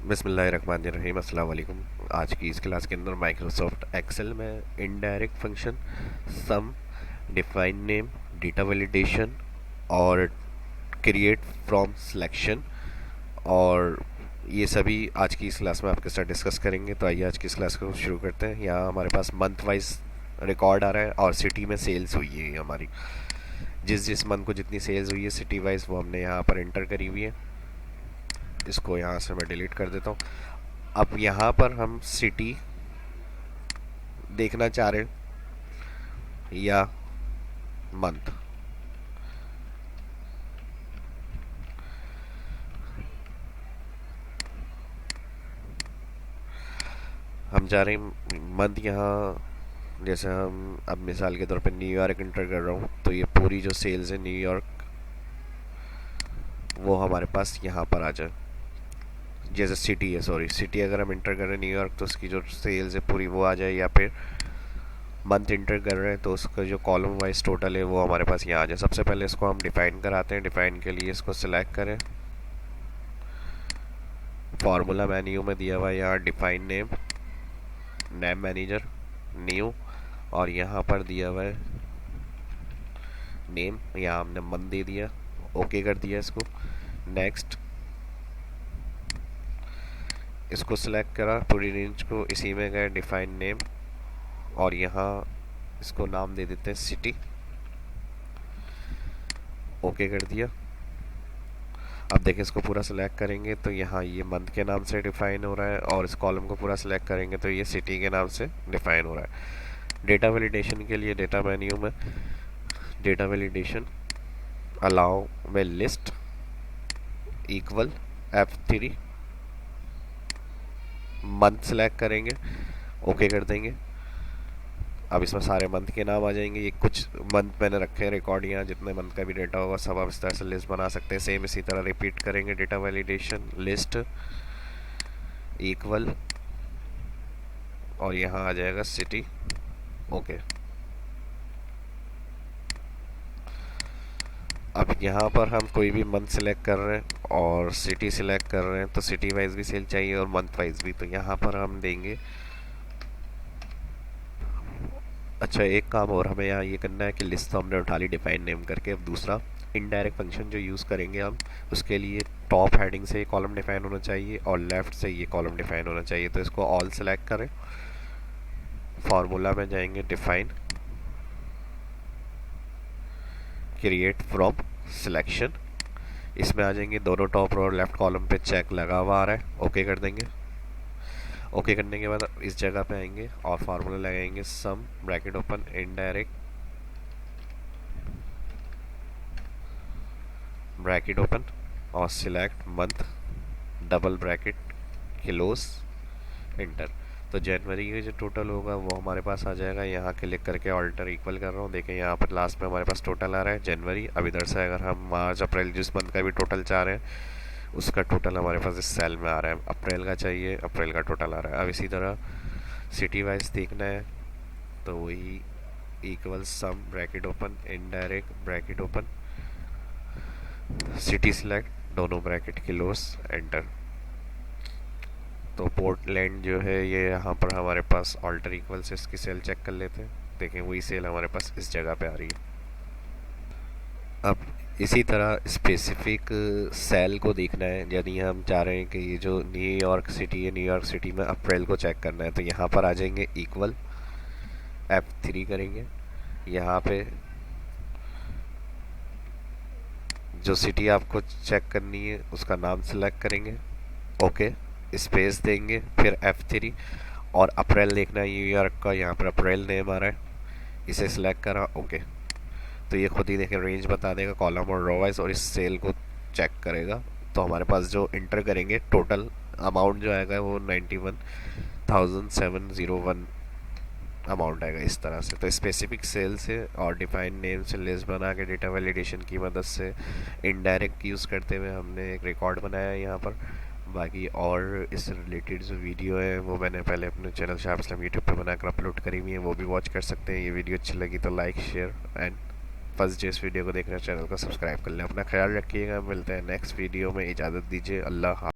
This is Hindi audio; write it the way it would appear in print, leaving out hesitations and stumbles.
बिस्मिल्लाहिर्रहमानिर्रहीम अस्सलाम वालेकुम। आज की इस क्लास के अंदर माइक्रोसॉफ्ट एक्सेल में इनडायरेक्ट फंक्शन, सम, डिफाइन नेम, डेटा वैलिडेशन और क्रिएट फ्रॉम सिलेक्शन और ये सभी आज की इस क्लास में आपके साथ डिस्कस करेंगे। तो आइए आज की इस क्लास को शुरू करते हैं। यहाँ हमारे पास मंथ वाइज रिकॉर्ड आ रहा है और सिटी में सेल्स हुई है हमारी। जिस जिस मंथ को जितनी सेल्स हुई है सिटी वाइज वो हमने यहाँ पर एंटर करी हुई है। इसको यहाँ से मैं डिलीट कर देता हूँ। अब यहाँ पर हम सिटी देखना चाह रहे हैं या मंथ। हम चाह रहे हैं मंथ। यहाँ जैसे हम अब मिसाल के तौर पे न्यूयॉर्क इंटर कर रहा हूँ तो ये पूरी जो सेल्स है न्यूयॉर्क वो हमारे पास यहाँ पर आ जाए। जैसे सिटी है, सॉरी सिटी अगर हम इंटर कर रहे हैं न्यूयॉर्क तो उसकी जो सेल्स है पूरी वो आ जाए, या फिर मंथ इंटर कर रहे हैं तो उसका जो कॉलम वाइज टोटल है वो हमारे पास यहाँ आ जाए। सबसे पहले इसको हम डिफाइन कराते हैं। डिफाइन के लिए इसको सिलेक्ट करें, फार्मूला मेन्यू में दिया हुआ है यहाँ define name, name manager, new, और यहाँ पर दिया हुआ है नेम। यहाँ हमने मंथ दे दिया, ओके कर दिया इसको। नेक्स्ट इसको सिलेक्ट करा, पूरी रेंज को इसी में गए डिफाइन नेम और यहाँ इसको नाम दे देते हैं सिटी, ओके कर दिया। अब देखें इसको पूरा सिलेक्ट करेंगे तो यहाँ ये मंथ के नाम से डिफाइन हो रहा है और इस कॉलम को पूरा सिलेक्ट करेंगे तो ये सिटी के नाम से डिफाइन हो रहा है। डेटा वैलिडेशन के लिए डेटा मेन्यू में डेटा वैलिडेशन अलाउ में list equal F3 month select करेंगे, ओके कर देंगे। अब इसमें सारे मंथ के नाम आ जाएंगे। ये कुछ मंथ मैंने रखे हैं रिकॉर्ड, यहाँ जितने मंथ का भी डेटा होगा सब आप इस तरह से लिस्ट बना सकते हैं। सेम इसी तरह रिपीट करेंगे। डेटा वैलिडेशन लिस्ट इक्वल और यहाँ आ जाएगा सिटी, ओके। अब यहाँ पर हम कोई भी मंथ सेलेक्ट कर रहे हैं और सिटी सिलेक्ट कर रहे हैं तो सिटी वाइज भी सेल चाहिए और मंथ वाइज भी। तो यहाँ पर हम देंगे, अच्छा एक काम और हमें यहाँ ये करना है कि लिस्ट तो हमने उठा ली डिफाइन नेम करके। अब दूसरा इनडायरेक्ट फंक्शन जो यूज़ करेंगे हम, उसके लिए टॉप हेडिंग से ये कॉलम डिफाइन होना चाहिए और लेफ्ट से ये कॉलम डिफाइन होना चाहिए। तो इसको ऑल सेलेक्ट करें, फार्मूला में जाएंगे डिफाइन क्रिएट फ्रॉम सिलेक्शन, इसमें आ जाएंगे दोनों टॉप रो और लेफ्ट कॉलम पे चेक लगा हुआ आ रहा है, ओके कर देंगे। ओके करने के बाद इस जगह पे आएंगे और फार्मूला लगाएंगे sum bracket open indirect bracket open और select month double bracket close enter. तो जनवरी का जो टोटल होगा वो हमारे पास आ जाएगा। यहाँ क्लिक करके ऑल्टर इक्वल कर रहा हूँ, देखें यहाँ पर लास्ट में हमारे पास टोटल आ रहा है जनवरी। अब इधर से अगर हम मार्च अप्रैल जिस मंथ का भी टोटल चाह रहे हैं उसका टोटल हमारे पास इस सेल में आ रहा है। अप्रैल का चाहिए, अप्रैल का टोटल आ रहा है। अब इसी तरह सिटी वाइज देखना है तो वही इक्वल सम bracket open indirect bracket open city select दोनों ब्रैकेट क्लोज एंटर। तो पोर्टलैंड जो है ये यहाँ पर हमारे पास ऑल्टर इक्वल से इसकी सेल चेक कर लेते हैं, देखें वही सेल हमारे पास इस जगह पे आ रही है। अब इसी तरह स्पेसिफिक सेल को देखना है। यदि हम चाह रहे हैं कि ये जो न्यूयॉर्क सिटी है, न्यूयॉर्क सिटी में अप्रैल को चेक करना है तो यहाँ पर आ जाएंगे इक्वल F3 करेंगे। यहाँ पे जो सिटी आपको चेक करनी है उसका नाम सेलेक्ट करेंगे, ओके स्पेस देंगे, फिर F3 और अप्रैल देखना है न्यूयॉर्क का, यहाँ पर अप्रैल नेम आ रहा है, इसे सिलेक्ट करा, ओके। तो ये खुद ही देखें रेंज बता देगा कॉलम और रो वाइज और इस सेल को चेक करेगा। तो हमारे पास जो इंटर करेंगे टोटल अमाउंट जो आएगा वो 91,701 अमाउंट आएगा इस तरह से। तो स्पेसिफिक सेल से और डिफाइन नेम से लिस्ट बना के डेटा वैलिडेशन की मदद से इनडायरेक्ट यूज़ करते हुए हमने एक रिकॉर्ड बनाया है यहाँ पर। बाकी और इस रिलेटेड जो वीडियो है वो मैंने पहले अपने चैनल शाह इस्लाम यूट्यूब पे बनाकर अपलोड करी हुई है, वो भी वॉच कर सकते हैं। ये वीडियो अच्छी लगी तो like share and first day इस वीडियो को देखना, चैनल को सब्सक्राइब कर लें। अपना ख्याल रखिएगा, मिलते हैं नेक्स्ट वीडियो में। इजाज़त दीजिए, अल्लाह।